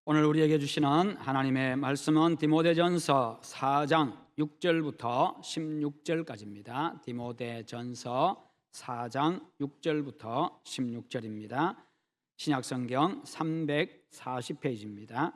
오늘 우리에게 주시는 하나님의 말씀은 디모데전서 4장 6절부터 16절까지입니다. 디모데전서 4장 6절부터 16절입니다. 신약성경 340페이지입니다.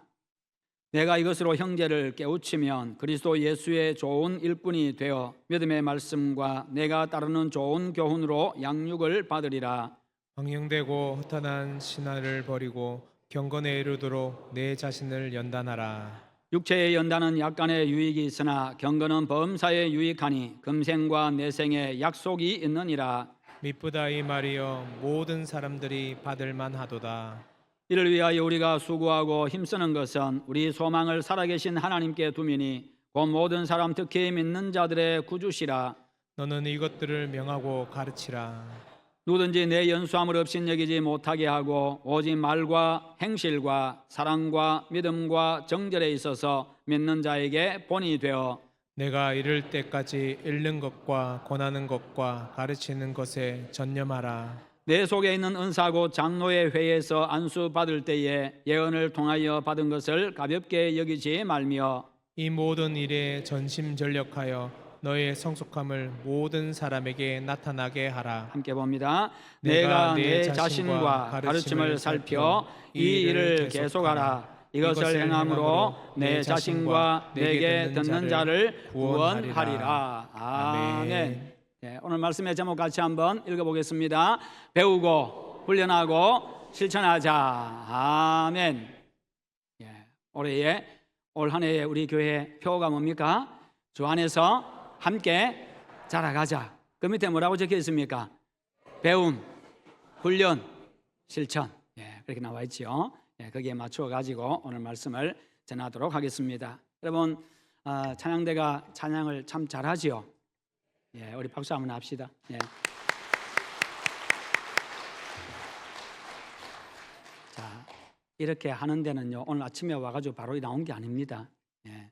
내가 이것으로 형제를 깨우치면 그리스도 예수의 좋은 일꾼이 되어 믿음의 말씀과 내가 따르는 좋은 교훈으로 양육을 받으리라. 방영되고 허탄한 신화를 버리고 경건에 이르도록 내 자신을 연단하라. 육체의 연단은 약간의 유익이 있으나 경건은 범사에 유익하니 금생과 내생에 약속이 있느니라. 미쁘다 이 말이여 모든 사람들이 받을 만하도다. 이를 위하여 우리가 수고하고 힘쓰는 것은 우리 소망을 살아계신 하나님께 두미니 곧 모든 사람 특히 믿는 자들의 구주시라. 너는 이것들을 명하고 가르치라. 누구든지 내 연수함을 없인 여기지 못하게 하고 오직 말과 행실과 사랑과 믿음과 정절에 있어서 믿는 자에게 본이 되어 내가 이를 때까지 읽는 것과 권하는 것과 가르치는 것에 전념하라. 내 속에 있는 은사고 장로의 회에서 안수 받을 때에 예언을 통하여 받은 것을 가볍게 여기지 말며 이 모든 일에 전심전력하여 너의 성숙함을 모든 사람에게 나타나게 하라. 함께 봅니다. 내가 내 자신과 가르침을 살펴 이 일을 계속하라. 이것을 행함으로 내 자신과 내게 듣는 자를 구원하리라. 아멘. 네, 오늘 말씀의 제목 같이 한번 읽어보겠습니다. 배우고 훈련하고 실천하자. 아멘. 예, 올 한 해의 우리 교회 표어가 뭡니까? 주 안에서 함께 자라가자. 그 밑에 뭐라고 적혀 있습니까? 배움, 훈련, 실천. 예, 그렇게 나와 있죠. 예, 거기에 맞추어 가지고 오늘 말씀을 전하도록 하겠습니다. 여러분, 찬양대가 찬양을 참 잘하지요. 예, 우리 박수 한번 합시다. 예. 자, 이렇게 하는 데는요, 오늘 아침에 와가지고 바로 나온 게 아닙니다. 예.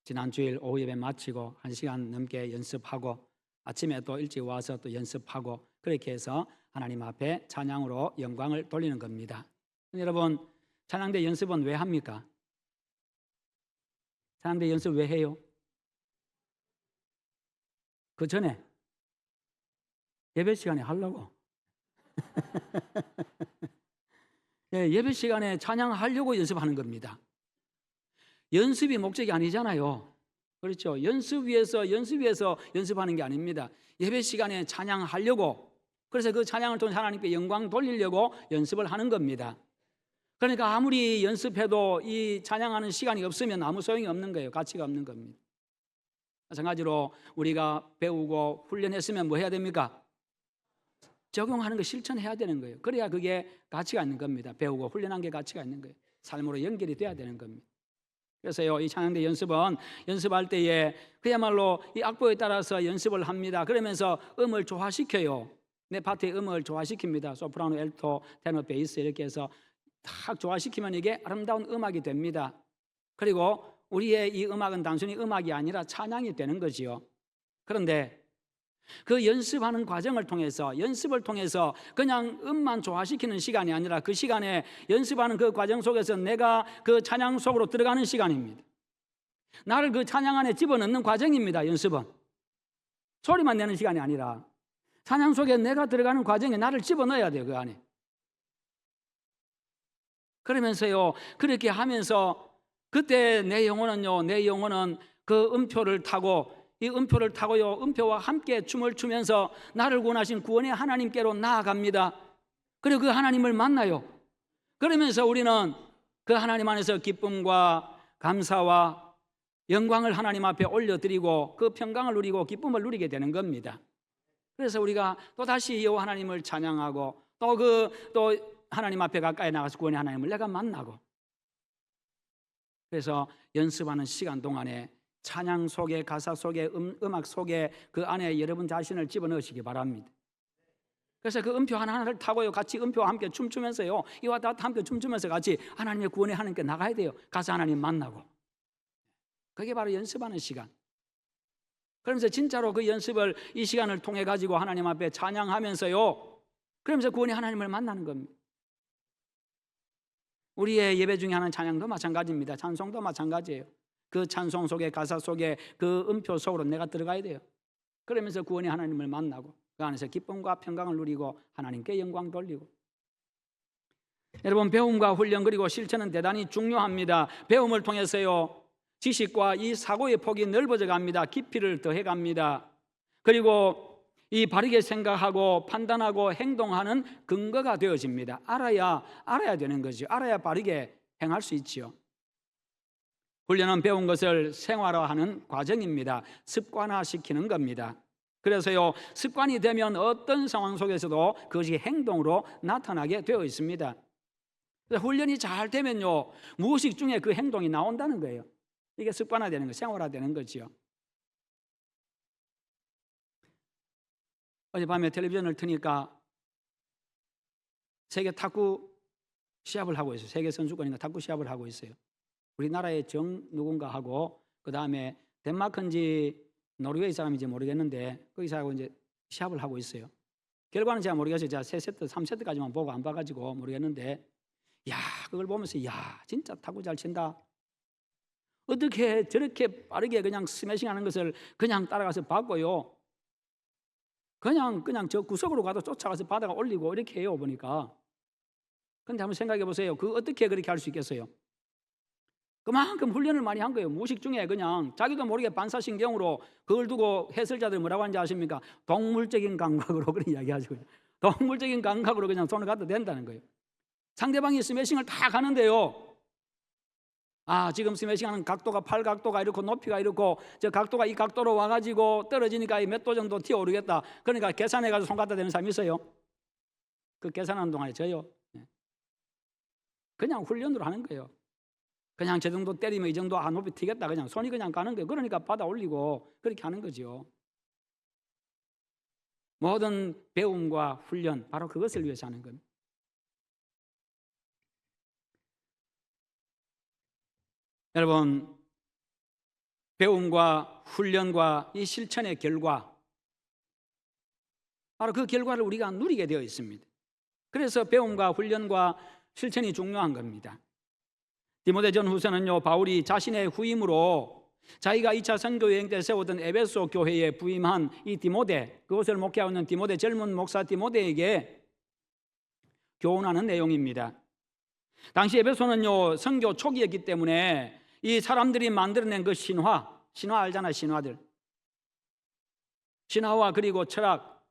지난 주일 오후 예배 마치고 1시간 넘게 연습하고 아침에 또 일찍 와서 또 연습하고 그렇게 해서 하나님 앞에 찬양으로 영광을 돌리는 겁니다. 여러분, 찬양대 연습은 왜 합니까? 찬양대 연습 왜 해요? 그 전에 예배 시간에 하려고. 예, 예배 시간에 찬양하려고 연습하는 겁니다. 연습이 목적이 아니잖아요. 그렇죠? 연습 위해서 연습하는 게 아닙니다. 예배 시간에 찬양하려고, 그래서 그 찬양을 통해 하나님께 영광 돌리려고 연습을 하는 겁니다. 그러니까 아무리 연습해도 이 찬양하는 시간이 없으면 아무 소용이 없는 거예요. 가치가 없는 겁니다. 마찬가지로 우리가 배우고 훈련했으면 뭐 해야 됩니까? 적용하는 거 실천해야 되는 거예요. 그래야 그게 가치가 있는 겁니다. 배우고 훈련한 게 가치가 있는 거예요. 삶으로 연결이 돼야 되는 겁니다. 그래서요, 이 찬양대 연습은 연습할 때에 그야말로 이 악보에 따라서 연습을 합니다. 그러면서 음을 조화시켜요. 내 파트의 음을 조화시킵니다. 소프라노, 엘토, 테너, 베이스 이렇게 해서 딱 조화시키면 이게 아름다운 음악이 됩니다. 그리고 우리의 이 음악은 단순히 음악이 아니라 찬양이 되는 거지요. 그런데 그 연습하는 과정을 통해서, 연습을 통해서 그냥 음만 조화시키는 시간이 아니라 그 시간에 연습하는 그 과정 속에서 내가 그 찬양 속으로 들어가는 시간입니다. 나를 그 찬양 안에 집어넣는 과정입니다. 연습은 소리만 내는 시간이 아니라 찬양 속에 내가 들어가는 과정에 나를 집어넣어야 돼요. 그 안에. 그러면서요, 그렇게 하면서 그때 내 영혼은 그 음표를 타고, 이 음표를 타고요, 음표와 함께 춤을 추면서 나를 구원하신 구원의 하나님께로 나아갑니다. 그리고 그 하나님을 만나요. 그러면서 우리는 그 하나님 안에서 기쁨과 감사와 영광을 하나님 앞에 올려드리고 그 평강을 누리고 기쁨을 누리게 되는 겁니다. 그래서 우리가 또다시 여호와 하나님을 찬양하고 또 하나님 앞에 가까이 나가서 구원의 하나님을 내가 만나고, 그래서 연습하는 시간 동안에 찬양 속에, 가사 속에, 음악 속에 그 안에 여러분 자신을 집어넣으시기 바랍니다. 그래서 그 음표 하나하나를 타고요, 같이 음표와 함께 춤추면서요, 이와 다 함께 춤추면서 같이 하나님의 구원의 하나님께 나가야 돼요. 가서 하나님 만나고. 그게 바로 연습하는 시간. 그러면서 진짜로 그 연습을, 이 시간을 통해 가지고 하나님 앞에 찬양하면서요, 그러면서 구원의 하나님을 만나는 겁니다. 우리의 예배 중에 하는 찬양도 마찬가지입니다. 찬송도 마찬가지예요. 그 찬송 속에, 가사 속에, 그 음표 속으로 내가 들어가야 돼요. 그러면서 구원의 하나님을 만나고 그 안에서 기쁨과 평강을 누리고 하나님께 영광 돌리고. 여러분, 배움과 훈련 그리고 실천은 대단히 중요합니다. 배움을 통해서요, 지식과 이 사고의 폭이 넓어져 갑니다. 깊이를 더해 갑니다. 그리고 이 바르게 생각하고 판단하고 행동하는 근거가 되어집니다. 알아야 되는 거죠. 알아야 바르게 행할 수 있지요. 훈련은 배운 것을 생활화하는 과정입니다. 습관화시키는 겁니다. 그래서요, 습관이 되면 어떤 상황 속에서도 그것이 행동으로 나타나게 되어 있습니다. 훈련이 잘 되면요, 무의식 중에 그 행동이 나온다는 거예요. 이게 습관화되는 거, 생활화되는 거지요. 어젯밤에 텔레비전을 트니까 세계 탁구 시합을 하고 있어요. 세계 선수권인가 탁구 시합을 하고 있어요. 우리나라의 정 누군가 하고, 그 다음에 덴마크인지 노르웨이 사람인지 모르겠는데 거기서 이제 시합을 하고 있어요. 결과는 제가 모르겠어요. 제가 3세트, 3세트까지만 보고 안 봐가지고 모르겠는데, 야, 그걸 보면서 야, 진짜 탁구 잘 친다. 어떻게 저렇게 빠르게 그냥 스매싱 하는 것을 그냥 따라가서 봤고요. 그냥 저 구석으로 가도 쫓아가서 바다가 올리고 이렇게 해요, 보니까. 근데 한번 생각해 보세요. 그 어떻게 그렇게 할 수 있겠어요? 그만큼 훈련을 많이 한 거예요. 무의식 중에 그냥 자기도 모르게 반사신경으로 그걸 두고 해설자들 뭐라고 하는지 아십니까? 동물적인 감각으로 그런 이야기하죠. 동물적인 감각으로 그냥 손을 갖다 댄다는 거예요. 상대방이 스매싱을 다 가는데요, 아, 지금 스매싱하는 각도가 팔 각도가 이렇고 높이가 이렇고 저 각도가 이 각도로 와가지고 떨어지니까 몇 도 정도 튀어오르겠다. 그러니까 계산해가지고 손 갖다 대는 사람이 있어요. 그 계산하는 동안에 져요. 그냥 훈련으로 하는 거예요. 그냥 저 정도 때리면 이 정도 높이 튀겠다. 그냥 손이 그냥 가는 거예요. 그러니까 받아 올리고 그렇게 하는 거죠. 모든 배움과 훈련, 바로 그것을 위해서 하는 겁니다. 여러분, 배움과 훈련과 이 실천의 결과, 바로 그 결과를 우리가 누리게 되어 있습니다. 그래서 배움과 훈련과 실천이 중요한 겁니다. 디모데전후서는요, 바울이 자신의 후임으로 자기가 2차 선교 여행 때 세우던 에베소 교회에 부임한 이 디모데, 그것을 목회하고 있는 디모데, 젊은 목사 디모데에게 교훈하는 내용입니다. 당시 에베소는요, 선교 초기였기 때문에 이 사람들이 만들어낸 그 신화 알잖아요. 신화와 그리고 철학,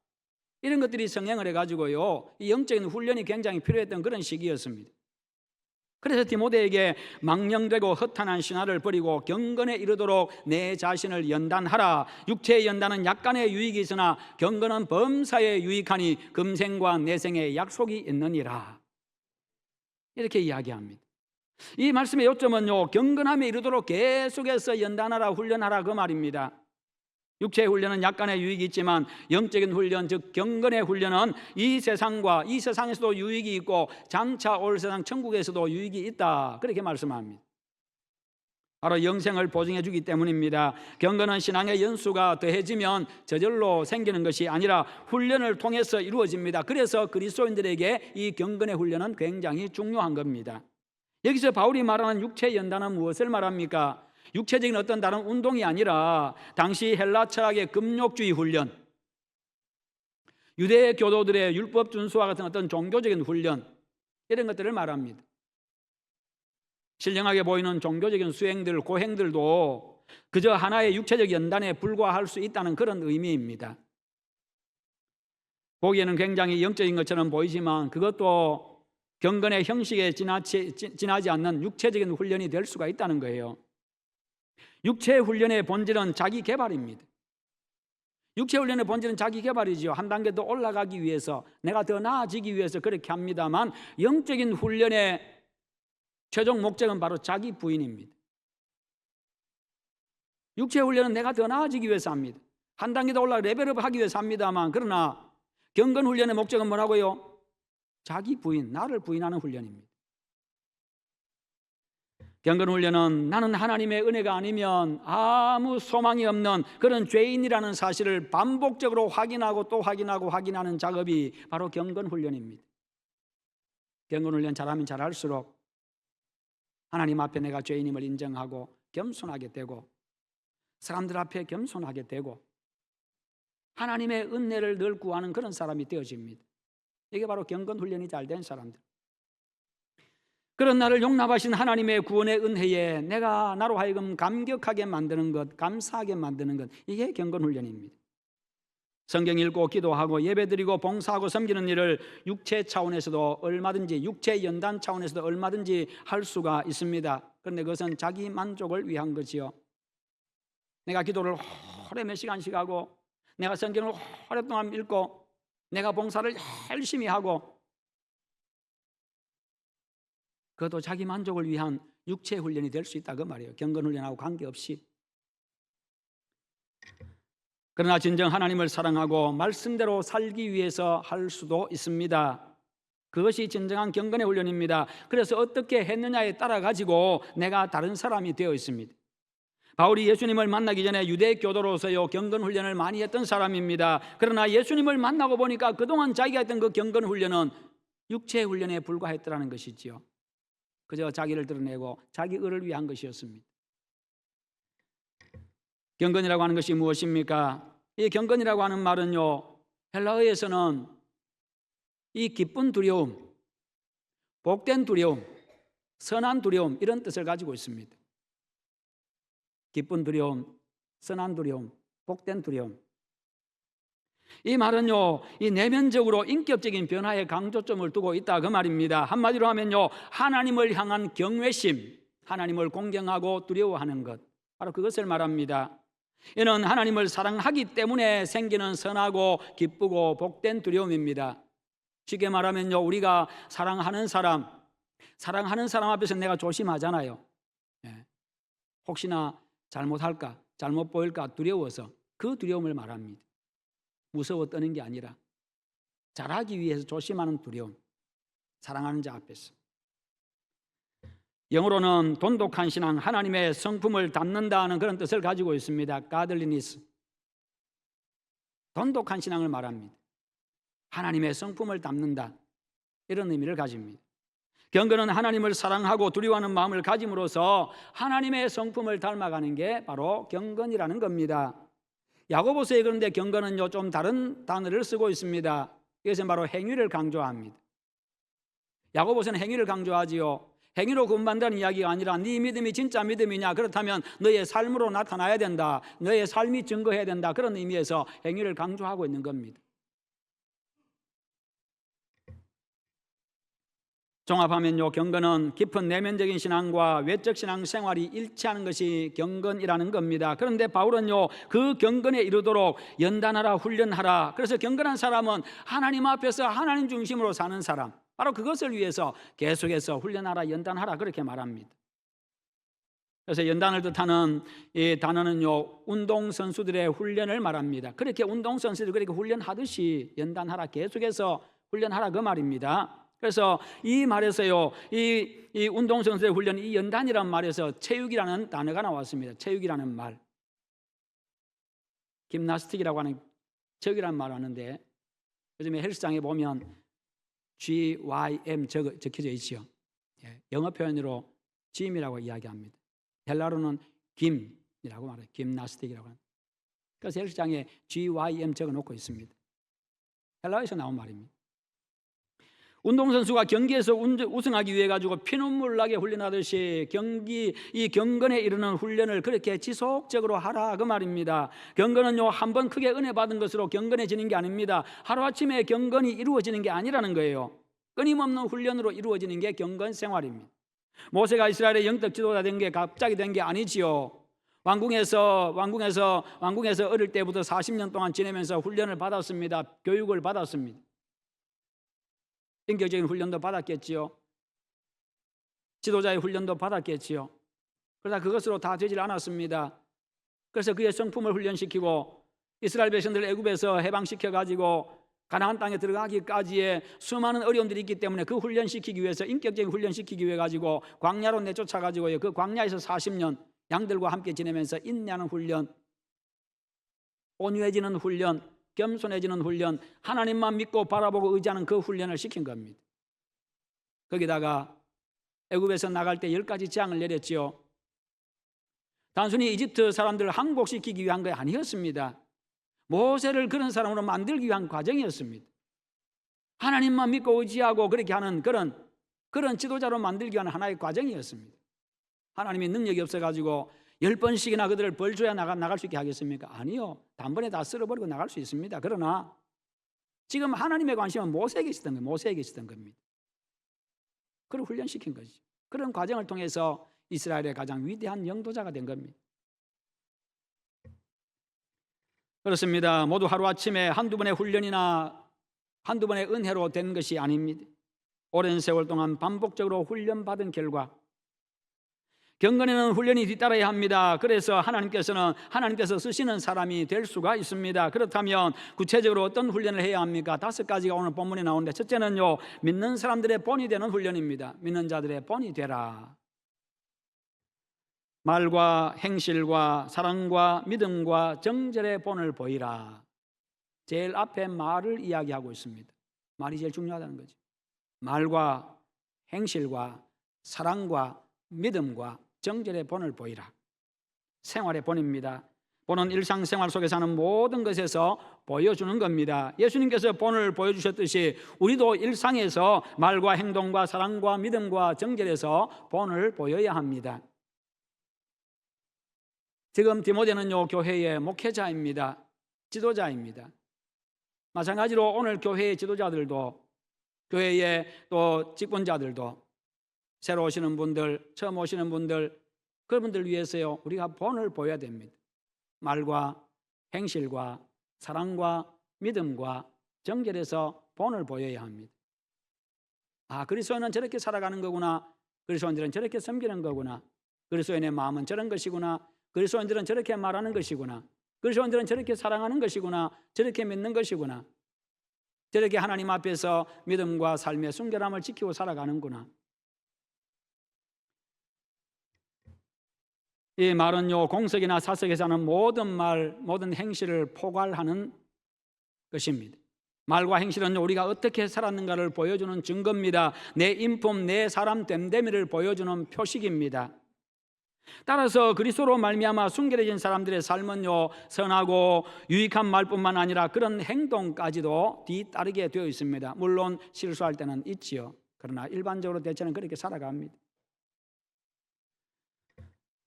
이런 것들이 성행을 해가지고요, 이 영적인 훈련이 굉장히 필요했던 그런 시기였습니다. 그래서 디모데에게 망령되고 허탄한 신화를 버리고 경건에 이르도록 내 자신을 연단하라. 육체의 연단은 약간의 유익이 있으나 경건은 범사에 유익하니 금생과 내생에 약속이 있느니라. 이렇게 이야기합니다. 이 말씀의 요점은요, 경건함에 이르도록 계속해서 연단하라, 훈련하라, 그 말입니다. 육체의 훈련은 약간의 유익이 있지만 영적인 훈련, 즉 경건의 훈련은 이 세상과 이 세상에서도 유익이 있고 장차 올 세상 천국에서도 유익이 있다, 그렇게 말씀합니다. 바로 영생을 보증해 주기 때문입니다. 경건은 신앙의 연수가 더해지면 저절로 생기는 것이 아니라 훈련을 통해서 이루어집니다. 그래서 그리스도인들에게 이 경건의 훈련은 굉장히 중요한 겁니다. 여기서 바울이 말하는 육체의 연단은 무엇을 말합니까? 육체적인 어떤 다른 운동이 아니라 당시 헬라 철학의 금욕주의 훈련, 유대 교도들의 율법 준수와 같은 어떤 종교적인 훈련, 이런 것들을 말합니다. 신령하게 보이는 종교적인 수행들, 고행들도 그저 하나의 육체적 연단에 불과할 수 있다는 그런 의미입니다. 보기에는 굉장히 영적인 것처럼 보이지만 그것도 경건의 형식에 지나지 않는 육체적인 훈련이 될 수가 있다는 거예요. 육체 훈련의 본질은 자기 개발입니다. 육체 훈련의 본질은 자기 개발이죠. 한 단계 더 올라가기 위해서, 내가 더 나아지기 위해서 그렇게 합니다만, 영적인 훈련의 최종 목적은 바로 자기 부인입니다. 육체 훈련은 내가 더 나아지기 위해서 합니다. 한 단계 더 올라가 레벨업 하기 위해서 합니다만, 그러나 경건 훈련의 목적은 뭐라고요? 자기 부인, 나를 부인하는 훈련입니다. 경건 훈련은 나는 하나님의 은혜가 아니면 아무 소망이 없는 그런 죄인이라는 사실을 반복적으로 확인하고 또 확인하는 작업이 바로 경건 훈련입니다. 경건 훈련 잘하면 잘할수록 하나님 앞에 내가 죄인임을 인정하고 겸손하게 되고 사람들 앞에 겸손하게 되고 하나님의 은혜를 늘 구하는 그런 사람이 되어집니다. 이게 바로 경건 훈련이 잘 된 사람들. 그런 나를 용납하신 하나님의 구원의 은혜에 내가 나로 하여금 감격하게 만드는 것, 감사하게 만드는 것, 이게 경건 훈련입니다. 성경 읽고 기도하고 예배드리고 봉사하고 섬기는 일을 육체 차원에서도 얼마든지, 육체 연단 차원에서도 얼마든지 할 수가 있습니다. 그런데 그것은 자기 만족을 위한 거지요. 내가 기도를 오래 몇 시간씩 하고 내가 성경을 오랫동안 읽고 내가 봉사를 열심히 하고 그것도 자기 만족을 위한 육체 훈련이 될 수 있다 그 말이에요. 경건 훈련하고 관계없이. 그러나 진정 하나님을 사랑하고 말씀대로 살기 위해서 할 수도 있습니다. 그것이 진정한 경건의 훈련입니다. 그래서 어떻게 했느냐에 따라 가지고 내가 다른 사람이 되어 있습니다. 바울이 예수님을 만나기 전에 유대 교도로서요 경건 훈련을 많이 했던 사람입니다. 그러나 예수님을 만나고 보니까 그동안 자기가 했던 그 경건 훈련은 육체 훈련에 불과했더라는 것이지요. 그저 자기를 드러내고 자기 의를 위한 것이었습니다. 경건이라고 하는 것이 무엇입니까? 이 경건이라고 하는 말은요 헬라어에서는 이 기쁜 두려움, 복된 두려움, 선한 두려움 이런 뜻을 가지고 있습니다. 기쁜 두려움, 선한 두려움, 복된 두려움. 이 말은요 이 내면적으로 인격적인 변화에 강조점을 두고 있다 그 말입니다. 한마디로 하면요 하나님을 향한 경외심, 하나님을 공경하고 두려워하는 것, 바로 그것을 말합니다. 이는 하나님을 사랑하기 때문에 생기는 선하고 기쁘고 복된 두려움입니다. 쉽게 말하면요 우리가 사랑하는 사람 앞에서 내가 조심하잖아요. 혹시나 잘못할까, 잘못 보일까 두려워서 그 두려움을 말합니다. 무서워 떠는 게 아니라 잘하기 위해서 조심하는 두려움, 사랑하는 자 앞에서. 영어로는 돈독한 신앙, 하나님의 성품을 담는다는 그런 뜻을 가지고 있습니다. godliness. 돈독한 신앙을 말합니다. 하나님의 성품을 담는다, 이런 의미를 가집니다. 경건은 하나님을 사랑하고 두려워하는 마음을 가짐으로써 하나님의 성품을 닮아가는 게 바로 경건이라는 겁니다. 야고보서에 그런데 경건은요 좀 다른 단어를 쓰고 있습니다. 이것은 바로 행위를 강조합니다. 야고보서는 행위를 강조하지요. 행위로 구원받는다는 이야기가 아니라 네 믿음이 진짜 믿음이냐, 그렇다면 너의 삶으로 나타나야 된다, 너의 삶이 증거해야 된다, 그런 의미에서 행위를 강조하고 있는 겁니다. 종합하면요 경건은 깊은 내면적인 신앙과 외적 신앙 생활이 일치하는 것이 경건이라는 겁니다. 그런데 바울은요 그 경건에 이르도록 연단하라, 훈련하라. 그래서 경건한 사람은 하나님 앞에서 하나님 중심으로 사는 사람, 바로 그것을 위해서 계속해서 훈련하라, 연단하라 그렇게 말합니다. 그래서 연단을 뜻하는 이 단어는요 운동선수들의 훈련을 말합니다. 그렇게 운동선수들이 그렇게 훈련하듯이 연단하라, 계속해서 훈련하라 그 말입니다. 그래서 이 말에서요 이 운동선수의 훈련, 이 연단이라는 말에서 체육이라는 단어가 나왔습니다. 체육이라는 말, 김나스틱이라고 하는 체육이라는 말을 하는데 요즘에 헬스장에 보면 GYM 적혀져 있죠. 영어 표현으로 gym이라고 이야기합니다. 헬라로는 김이라고 말해요. 김나스틱이라고 합니다. 그래서 헬스장에 GYM 적어놓고 있습니다. 헬라에서 나온 말입니다. 운동선수가 경기에서 우승하기 위해 가지고 피눈물 나게 훈련하듯이 이 경건에 이르는 훈련을 그렇게 지속적으로 하라 그 말입니다. 경건은요 한번 크게 은혜 받은 것으로 경건해지는 게 아닙니다. 하루아침에 경건이 이루어지는 게 아니라는 거예요. 끊임없는 훈련으로 이루어지는 게 경건 생활입니다. 모세가 이스라엘의 영적 지도자 된 게 갑자기 된 게 아니지요. 왕궁에서 어릴 때부터 40년 동안 지내면서 훈련을 받았습니다. 교육을 받았습니다. 인격적인 훈련도 받았겠지요. 지도자의 훈련도 받았겠지요. 그러나 그것으로 다 되질 않았습니다. 그래서 그의 성품을 훈련시키고 이스라엘 백성들을 애굽에서 해방시켜가지고 가나안 땅에 들어가기까지의 수많은 어려움들이 있기 때문에 그 훈련시키기 위해서, 인격적인 훈련시키기 위해 가지고 광야로 내쫓아가지고 그 광야에서 40년 양들과 함께 지내면서 인내하는 훈련, 온유해지는 훈련, 겸손해지는 훈련, 하나님만 믿고 바라보고 의지하는 그 훈련을 시킨 겁니다. 거기다가 애굽에서 나갈 때 10가지 재앙을 내렸지요. 단순히 이집트 사람들을 항복시키기 위한 게 아니었습니다. 모세를 그런 사람으로 만들기 위한 과정이었습니다. 하나님만 믿고 의지하고 그렇게 하는 그런 지도자로 만들기 위한 하나의 과정이었습니다. 하나님의 능력이 없어가지고 10번씩이나 그들을 벌 줘야 나갈 수 있게 하겠습니까? 아니요. 단번에 다 쓸어버리고 나갈 수 있습니다. 그러나 지금 하나님의 관심은 모세에게 있었던 거예요. 모세에게 있었던 겁니다. 그걸 훈련시킨 것이죠. 그런 과정을 통해서 이스라엘의 가장 위대한 영도자가 된 겁니다. 그렇습니다. 모두 하루아침에 한두 번의 훈련이나 한두 번의 은혜로 된 것이 아닙니다. 오랜 세월 동안 반복적으로 훈련받은 결과 경건에는 훈련이 뒤따라야 합니다. 그래서 하나님께서 쓰시는 사람이 될 수가 있습니다. 그렇다면 구체적으로 어떤 훈련을 해야 합니까? 5가지가 오늘 본문에 나오는데, 첫째는요, 믿는 사람들의 본이 되는 훈련입니다. 믿는 자들의 본이 되라. 말과 행실과 사랑과 믿음과 정절의 본을 보이라. 제일 앞에 말을 이야기하고 있습니다. 말이 제일 중요하다는 거죠. 말과 행실과 사랑과 믿음과 정절의 본을 보이라. 생활의 본입니다. 본은 일상생활 속에 사는 모든 것에서 보여주는 겁니다. 예수님께서 본을 보여주셨듯이 우리도 일상에서 말과 행동과 사랑과 믿음과 정절에서 본을 보여야 합니다. 지금 디모데는요, 교회의 목회자입니다. 지도자입니다. 마찬가지로 오늘 교회의 지도자들도, 교회의 또 직분자들도, 새로 오시는 분들, 처음 오시는 분들, 그분들 위해서요, 우리가 본을 보여야 됩니다. 말과 행실과 사랑과 믿음과 정결에서 본을 보여야 합니다. 아, 그리스도인은 저렇게 살아가는 거구나. 그리스도인들은 저렇게 섬기는 거구나. 그리스도인의 마음은 저런 것이구나. 그리스도인들은 저렇게 말하는 것이구나. 그리스도인들은 저렇게 사랑하는 것이구나. 저렇게 믿는 것이구나. 저렇게 하나님 앞에서 믿음과 삶의 순결함을 지키고 살아가는구나. 이 말은요, 공석이나 사석에서 하는 모든 말, 모든 행실을 포괄하는 것입니다. 말과 행실은 우리가 어떻게 살았는가를 보여주는 증거입니다. 내 인품, 내 사람 됨됨이를 보여주는 표식입니다. 따라서 그리스도로 말미암아 순결해진 사람들의 삶은요, 선하고 유익한 말뿐만 아니라 그런 행동까지도 뒤따르게 되어 있습니다. 물론 실수할 때는 있지요. 그러나 일반적으로 대체는 그렇게 살아갑니다.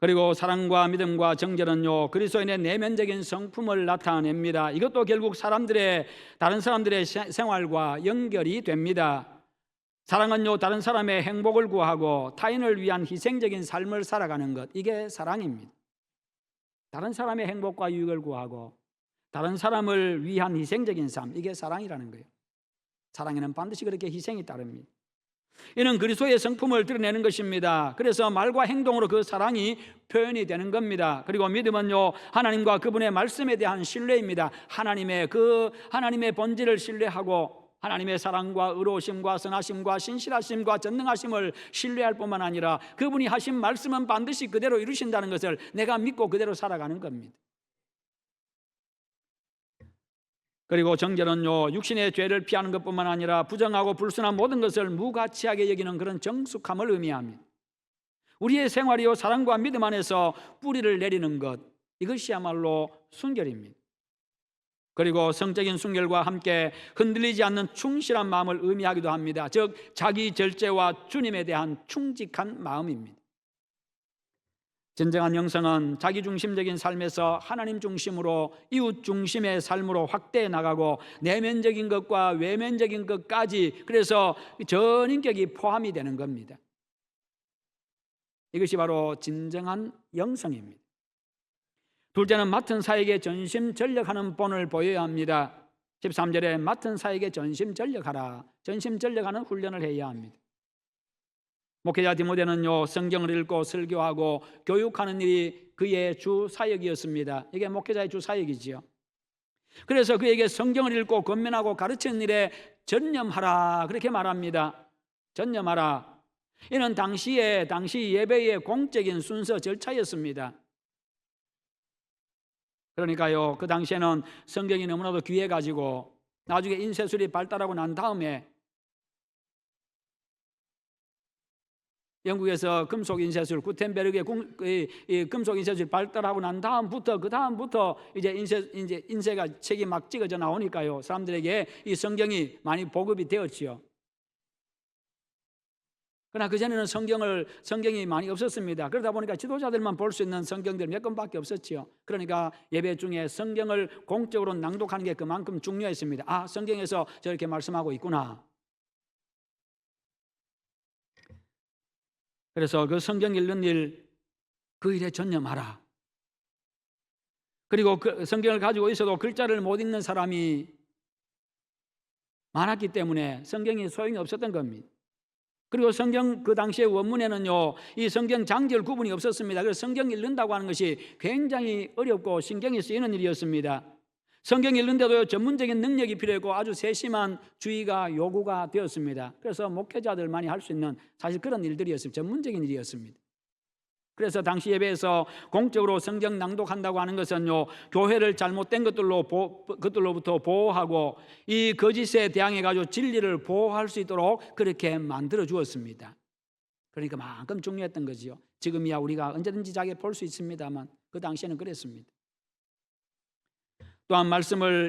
그리고 사랑과 믿음과 정결은요, 그리스도인의 내면적인 성품을 나타냅니다. 이것도 결국 다른 사람들의 생활과 연결이 됩니다. 사랑은요, 다른 사람의 행복을 구하고 타인을 위한 희생적인 삶을 살아가는 것, 이게 사랑입니다. 다른 사람의 행복과 유익을 구하고 다른 사람을 위한 희생적인 삶, 이게 사랑이라는 거예요. 사랑에는 반드시 그렇게 희생이 따릅니다. 이는 그리스도의 성품을 드러내는 것입니다. 그래서 말과 행동으로 그 사랑이 표현이 되는 겁니다. 그리고 믿음은요, 하나님과 그분의 말씀에 대한 신뢰입니다. 하나님의 본질을 신뢰하고 하나님의 사랑과 의로우심과 선하심과 신실하심과 전능하심을 신뢰할 뿐만 아니라 그분이 하신 말씀은 반드시 그대로 이루신다는 것을 내가 믿고 그대로 살아가는 겁니다. 그리고 정결은요, 육신의 죄를 피하는 것뿐만 아니라 부정하고 불순한 모든 것을 무가치하게 여기는 그런 정숙함을 의미합니다. 우리의 생활이요, 사랑과 믿음 안에서 뿌리를 내리는 것, 이것이야말로 순결입니다. 그리고 성적인 순결과 함께 흔들리지 않는 충실한 마음을 의미하기도 합니다. 즉 자기 절제와 주님에 대한 충직한 마음입니다. 진정한 영성은 자기중심적인 삶에서 하나님 중심으로 이웃 중심의 삶으로 확대해 나가고 내면적인 것과 외면적인 것까지, 그래서 전 인격이 포함이 되는 겁니다. 이것이 바로 진정한 영성입니다. 둘째는 맡은 사역에 전심전력하는 본을 보여야 합니다. 13절에 맡은 사역에 전심전력하라. 전심전력하는 훈련을 해야 합니다. 목회자 디모데는요, 성경을 읽고 설교하고 교육하는 일이 그의 주 사역이었습니다. 이게 목회자의 주 사역이지요. 그래서 그에게 성경을 읽고 권면하고 가르치는 일에 전념하라, 그렇게 말합니다. 전념하라. 이는 당시 예배의 공적인 순서 절차였습니다. 그러니까요, 그 당시에는 성경이 너무나도 귀해가지고 나중에 인쇄술이 발달하고 난 다음에 영국에서 금속 인쇄술 구텐베르그의 이 금속 인쇄술 발달하고 난 다음부터 이제 인쇄가 책이 막 찍어져 나오니까요, 사람들에게 이 성경이 많이 보급이 되었지요. 그러나 그전에는 성경이 많이 없었습니다. 그러다 보니까 지도자들만 볼 수 있는 성경들 몇 권밖에 없었지요. 그러니까 예배 중에 성경을 공적으로 낭독하는 게 그만큼 중요했습니다. 아, 성경에서 저렇게 말씀하고 있구나. 그래서 그 성경 읽는 일, 그 일에 전념하라. 그리고 그 성경을 가지고 있어도 글자를 못 읽는 사람이 많았기 때문에 성경이 소용이 없었던 겁니다. 그리고 성경 그 당시의 원문에는요, 이 성경 장절 구분이 없었습니다. 그래서 성경 읽는다고 하는 것이 굉장히 어렵고 신경이 쓰이는 일이었습니다. 성경 읽는데도 전문적인 능력이 필요했고 아주 세심한 주의가 요구가 되었습니다. 그래서 목회자들만이 할 수 있는 사실 그런 일들이었습니다. 전문적인 일이었습니다. 그래서 당시 예배에서 공적으로 성경 낭독한다고 하는 것은요, 교회를 잘못된 것들로부터 보호하고 이 거짓에 대항해 가지고 진리를 보호할 수 있도록 그렇게 만들어 주었습니다. 그러니까 그만큼 중요했던 거지요. 지금이야 우리가 언제든지 자기 볼 수 있습니다만 그 당시에는 그랬습니다. 또한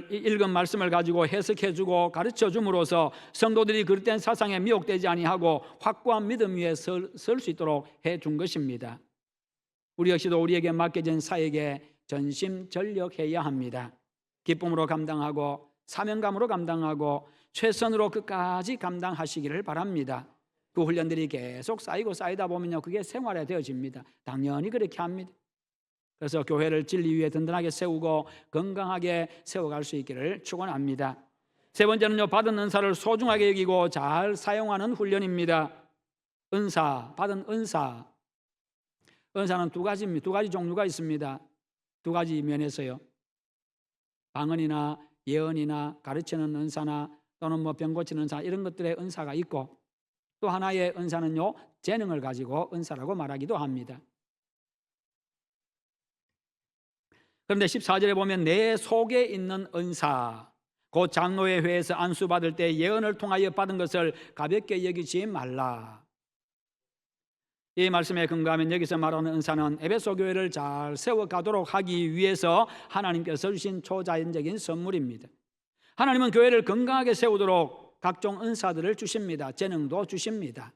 읽은 말씀을 가지고 해석해주고 가르쳐줌으로써 성도들이 그릇된 사상에 미혹되지 아니하고 확고한 믿음 위에 설 수 있도록 해준 것입니다. 우리 역시도 우리에게 맡겨진 사역에 전심전력해야 합니다. 기쁨으로 감당하고 사명감으로 감당하고 최선으로 끝까지 감당하시기를 바랍니다. 그 훈련들이 계속 쌓이다 보면요, 그게 생활에 되어집니다. 당연히 그렇게 합니다. 그래서 교회를 진리 위에 든든하게 세우고 건강하게 세워갈 수 있기를 축원합니다. 세 번째는요, 받은 은사를 소중하게 여기고 잘 사용하는 훈련입니다. 받은 은사는 두 가지 종류가 있습니다. 두 가지 면에서요. 방언이나 예언이나 가르치는 은사나 또는 병 고치는 은사, 이런 것들의 은사가 있고, 또 하나의 은사는요, 재능을 가지고 은사라고 말하기도 합니다. 그런데 14절에 보면 내 속에 있는 은사, 곧 장로의 회에서 안수받을 때 예언을 통하여 받은 것을 가볍게 여기지 말라. 이 말씀에 근거하면 여기서 말하는 은사는 에베소 교회를 잘 세워가도록 하기 위해서 하나님께서 주신 초자연적인 선물입니다. 하나님은 교회를 건강하게 세우도록 각종 은사들을 주십니다. 재능도 주십니다.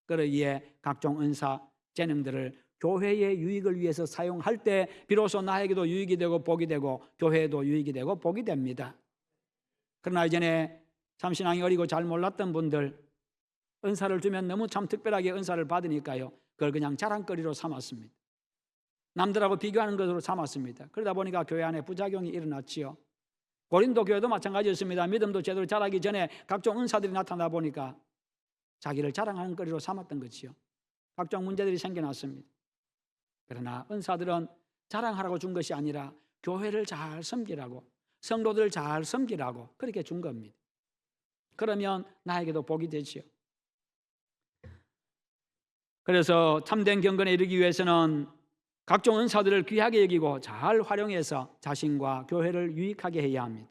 그러기에 각종 은사, 재능들을 교회의 유익을 위해서 사용할 때 비로소 나에게도 유익이 되고 복이 되고 교회에도 유익이 되고 복이 됩니다. 그러나 이전에 참 신앙이 어리고 잘 몰랐던 분들, 은사를 주면 너무 참 특별하게 은사를 받으니까요, 그걸 그냥 자랑거리로 삼았습니다. 남들하고 비교하는 것으로 삼았습니다. 그러다 보니까 교회 안에 부작용이 일어났지요. 고린도 교회도 마찬가지였습니다. 믿음도 제대로 자라기 전에 각종 은사들이 나타나다 보니까 자기를 자랑하는 거리로 삼았던 것이요, 각종 문제들이 생겨났습니다. 그러나 은사들은 자랑하라고 준 것이 아니라 교회를 잘 섬기라고, 성도들을 잘 섬기라고 그렇게 준 겁니다. 그러면 나에게도 복이 되지요. 그래서 참된 경건에 이르기 위해서는 각종 은사들을 귀하게 여기고 잘 활용해서 자신과 교회를 유익하게 해야 합니다.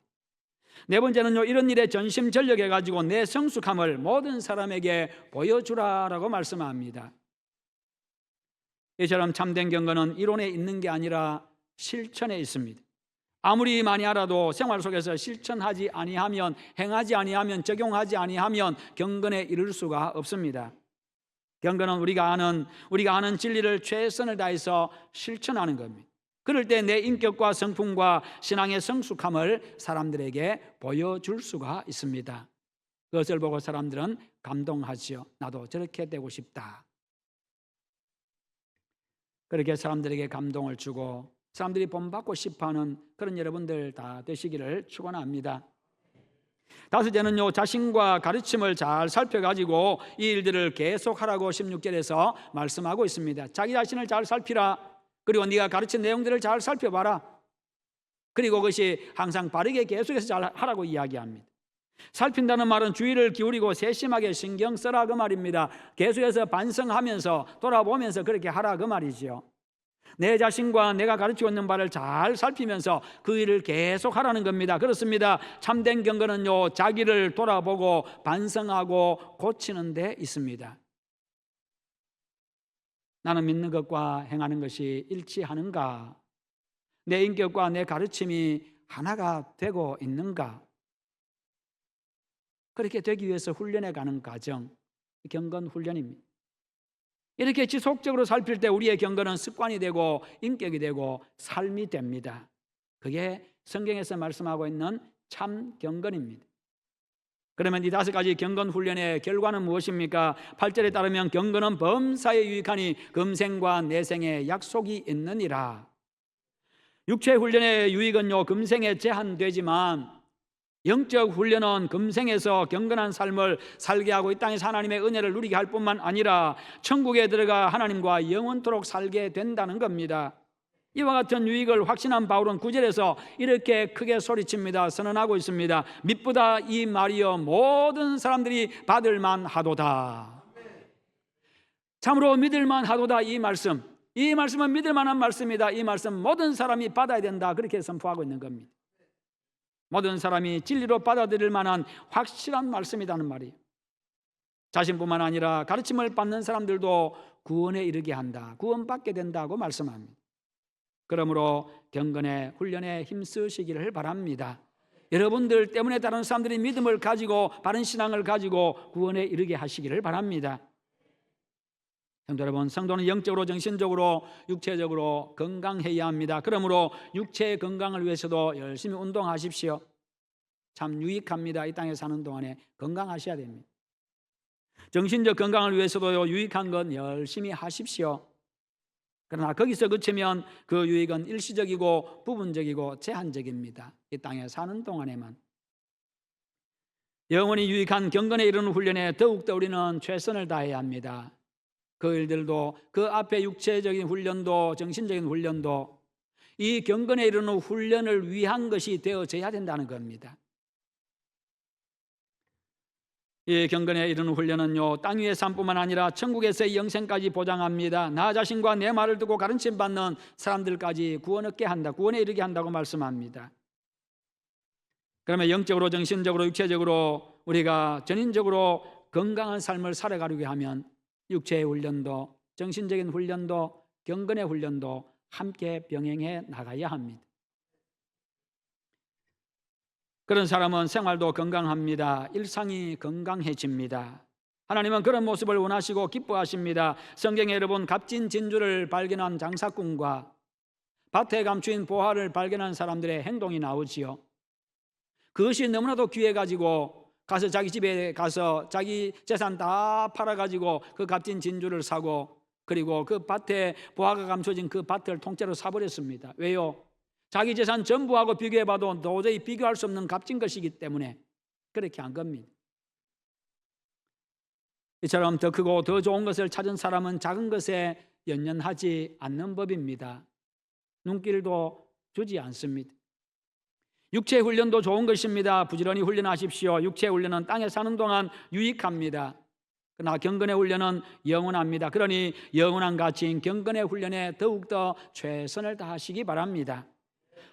네 번째는요, 이런 일에 전심전력해가지고 내 성숙함을 모든 사람에게 보여주라라고 말씀합니다. 이처럼 참된 경건은 이론에 있는 게 아니라 실천에 있습니다. 아무리 많이 알아도 생활 속에서 실천하지 아니하면, 행하지 아니하면, 적용하지 아니하면 경건에 이를 수가 없습니다. 경건은 우리가 아는 진리를 최선을 다해서 실천하는 겁니다. 그럴 때 내 인격과 성품과 신앙의 성숙함을 사람들에게 보여줄 수가 있습니다. 그것을 보고 사람들은 감동하지요. 나도 저렇게 되고 싶다. 그렇게 사람들에게 감동을 주고 사람들이 본받고 싶어하는 그런 여러분들 다 되시기를 축원합니다. 다섯째는요, 자신과 가르침을 잘 살펴가지고 이 일들을 계속하라고 16절에서 말씀하고 있습니다. 자기 자신을 잘 살피라. 그리고 네가 가르친 내용들을 잘 살펴봐라. 그리고 그것이 항상 바르게 계속해서 잘 하라고 이야기합니다. 살핀다는 말은 주의를 기울이고 세심하게 신경 써라 그 말입니다. 계속해서 반성하면서 돌아보면서 그렇게 하라 그 말이죠. 내 자신과 내가 가르치고 있는 바를 잘 살피면서 그 일을 계속 하라는 겁니다. 그렇습니다. 참된 경건은요, 자기를 돌아보고 반성하고 고치는 데 있습니다. 나는 믿는 것과 행하는 것이 일치하는가? 내 인격과 내 가르침이 하나가 되고 있는가? 그렇게 되기 위해서 훈련해 가는 과정, 경건 훈련입니다. 이렇게 지속적으로 살필 때 우리의 경건은 습관이 되고 인격이 되고 삶이 됩니다. 그게 성경에서 말씀하고 있는 참 경건입니다. 그러면 이 5가지 경건 훈련의 결과는 무엇입니까? 8절에 따르면 경건은 범사에 유익하니 금생과 내생에 약속이 있느니라. 육체 훈련의 유익은요, 금생에 제한되지만 영적 훈련은 금생에서 경건한 삶을 살게 하고 이 땅에서 하나님의 은혜를 누리게 할 뿐만 아니라 천국에 들어가 하나님과 영원토록 살게 된다는 겁니다. 이와 같은 유익을 확신한 바울은 9절에서 이렇게 크게 소리칩니다. 선언하고 있습니다. mit보다 이 말이여 모든 사람들이 받을만 하도다. 참으로 믿을만 하도다. 이 말씀은 믿을만한 말씀이다. 이 말씀 모든 사람이 받아야 된다. 그렇게 선포하고 있는 겁니다. 모든 사람이 진리로 받아들일 만한 확실한 말씀이라는 말이에요. 자신뿐만 아니라 가르침을 받는 사람들도 구원에 이르게 한다. 구원받게 된다고 말씀합니다. 그러므로 경건의 훈련에 힘쓰시기를 바랍니다. 여러분들 때문에 다른 사람들이 믿음을 가지고 바른 신앙을 가지고 구원에 이르게 하시기를 바랍니다. 성도 여러분, 성도는 영적으로, 정신적으로, 육체적으로 건강해야 합니다. 그러므로 육체의 건강을 위해서도 열심히 운동하십시오. 참 유익합니다. 이 땅에 사는 동안에 건강하셔야 됩니다. 정신적 건강을 위해서도 유익한 건 열심히 하십시오. 그러나 거기서 그치면 그 유익은 일시적이고 부분적이고 제한적입니다. 이 땅에 사는 동안에만. 영원히 유익한 경건에 이르는 훈련에 더욱더 우리는 최선을 다해야 합니다. 그 일들도, 그 앞에 육체적인 훈련도, 정신적인 훈련도 이 경건에 이르는 훈련을 위한 것이 되어져야 된다는 겁니다. 이 경건에 이르는 훈련은요, 땅 위의 삶뿐만 아니라 천국에서의 영생까지 보장합니다. 나 자신과 내 말을 듣고 가르침 받는 사람들까지 구원 얻게 한다, 구원에 이르게 한다고 말씀합니다. 그러면 영적으로, 정신적으로, 육체적으로 우리가 전인적으로 건강한 삶을 살아가려고 하면 육체의 훈련도, 정신적인 훈련도, 경건의 훈련도 함께 병행해 나가야 합니다. 그런 사람은 생활도 건강합니다. 일상이 건강해집니다. 하나님은 그런 모습을 원하시고 기뻐하십니다. 성경에 여러분, 값진 진주를 발견한 장사꾼과 밭에 감추인 보화를 발견한 사람들의 행동이 나오지요. 그것이 너무나도 귀해가지고 가서 자기 집에 가서 자기 재산 다 팔아가지고 그 값진 진주를 사고, 그리고 그 밭에 보화가 감춰진 그 밭을 통째로 사버렸습니다. 왜요? 자기 재산 전부하고 비교해봐도 도저히 비교할 수 없는 값진 것이기 때문에 그렇게 한 겁니다. 이처럼 더 크고 더 좋은 것을 찾은 사람은 작은 것에 연연하지 않는 법입니다. 눈길도 주지 않습니다. 육체 훈련도 좋은 것입니다. 부지런히 훈련하십시오. 육체 훈련은 땅에 사는 동안 유익합니다. 그러나 경건의 훈련은 영원합니다. 그러니 영원한 가치인 경건의 훈련에 더욱더 최선을 다하시기 바랍니다.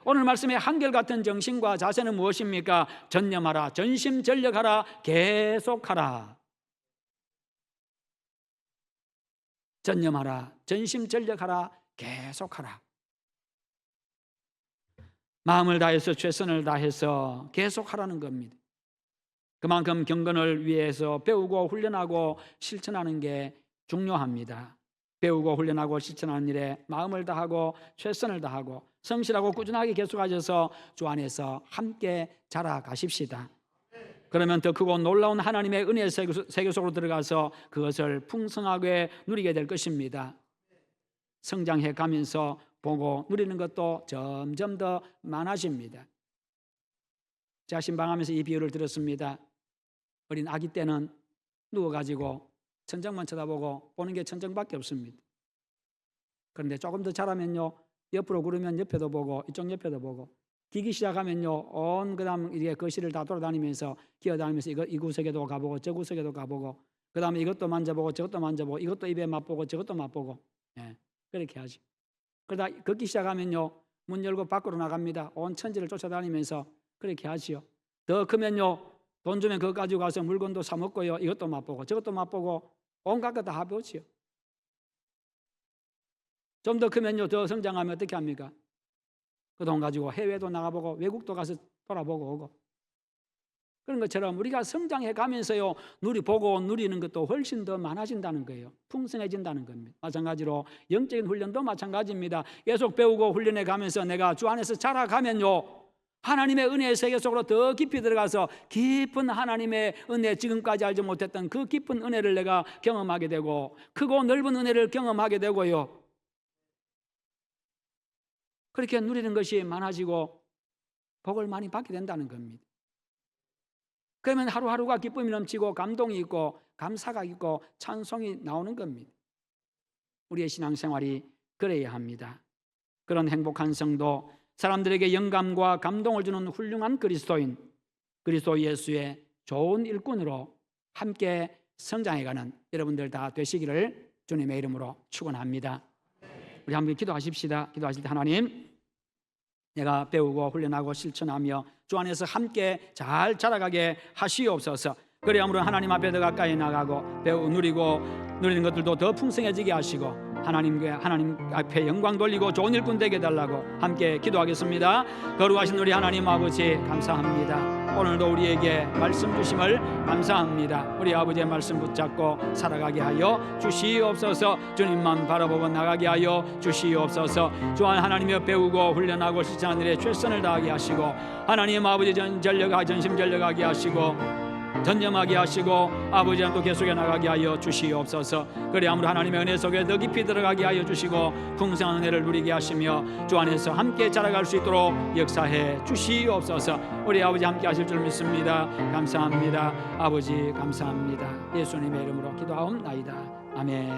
오늘 말씀의 한결같은 정신과 자세는 무엇입니까? 전념하라, 전심전력하라, 계속하라. 전념하라, 전심전력하라, 계속하라. 마음을 다해서 최선을 다해서 계속하라는 겁니다. 그만큼 경건을 위해서 배우고 훈련하고 실천하는 게 중요합니다. 배우고 훈련하고 실천하는 일에 마음을 다하고 최선을 다하고 성실하고 꾸준하게 계속하셔서 주 안에서 함께 자라가십시다. 그러면 더 크고 놀라운 하나님의 은혜의 세계 속으로 들어가서 그것을 풍성하게 누리게 될 것입니다. 성장해 가면서 보고 누리는 것도 점점 더 많아집니다. 제가 신방하면서 이 비유를 들었습니다. 어린 아기 때는 누워가지고 천장만 쳐다보고 보는 게 천장밖에 없습니다. 그런데 조금 더 자라면요, 옆으로 구르면 옆에도 보고 이쪽 옆에도 보고, 기기 시작하면요, 그다음 이게 거실을 다 돌아다니면서 기어다니면서 이 구석에도 가보고 저 구석에도 가보고, 그다음에 이것도 만져보고 저것도 만져보고 이것도 입에 맛보고 저것도 맛보고, 그렇게 하지. 그러다 걷기 시작하면요, 문 열고 밖으로 나갑니다. 온 천지를 쫓아다니면서 그렇게 하지요. 더 크면요, 돈 주면 그거 가지고 가서 물건도 사 먹고요, 이것도 맛보고 저것도 맛보고 온갖 거 다 해보지요. 좀 더 크면요, 더 성장하면 어떻게 합니까? 그 돈 가지고 해외도 나가보고 외국도 가서 돌아보고 오고. 그런 것처럼 우리가 성장해 가면서요, 보고 누리는 것도 훨씬 더 많아진다는 거예요. 풍성해진다는 겁니다. 마찬가지로 영적인 훈련도 마찬가지입니다. 계속 배우고 훈련해 가면서 내가 주 안에서 자라가면요, 하나님의 은혜의 세계 속으로 더 깊이 들어가서 깊은 하나님의 은혜, 지금까지 알지 못했던 그 깊은 은혜를 내가 경험하게 되고, 크고 넓은 은혜를 경험하게 되고요, 그렇게 누리는 것이 많아지고 복을 많이 받게 된다는 겁니다. 그러면 하루하루가 기쁨이 넘치고 감동이 있고 감사가 있고 찬송이 나오는 겁니다. 우리의 신앙생활이 그래야 합니다. 그런 행복한 성도, 사람들에게 영감과 감동을 주는 훌륭한 그리스도인, 그리스도 예수의 좋은 일꾼으로 함께 성장해가는 여러분들 다 되시기를 주님의 이름으로 축원합니다. 우리 함께 기도하십시다. 기도하실 때 하나님, 내가 배우고 훈련하고 실천하며 주 안에서 함께 잘 자라가게 하시옵소서. 그래야므로 하나님 앞에 더 가까이 나가고 누리는 것들도 더 풍성해지게 하시고 하나님 앞에 영광 돌리고 좋은 일꾼 되게 해달라고 함께 기도하겠습니다. 거룩하신 우리 하나님 아버지, 감사합니다. 오늘도 우리에게 말씀 주심을 감사합니다. 우리 아버지의 말씀 붙잡고 살아가게 하여 주시옵소서. 주님만 바라보고 나가게 하여 주시옵소서. 주 안 하나님의 배우고 훈련하고 실천하는 일에 최선을 다하게 하시고, 하나님 아버지 전심 전력하게 하시고 전념하게 하시고, 아버지랑 또 계속해 나가게 하여 주시옵소서. 그래야므로 하나님의 은혜 속에 더 깊이 들어가게 하여 주시고 풍성한 은혜를 누리게 하시며 주 안에서 함께 자라갈 수 있도록 역사해 주시옵소서. 우리 아버지 함께 하실 줄 믿습니다. 감사합니다. 아버지 감사합니다. 예수님의 이름으로 기도하옵나이다. 아멘.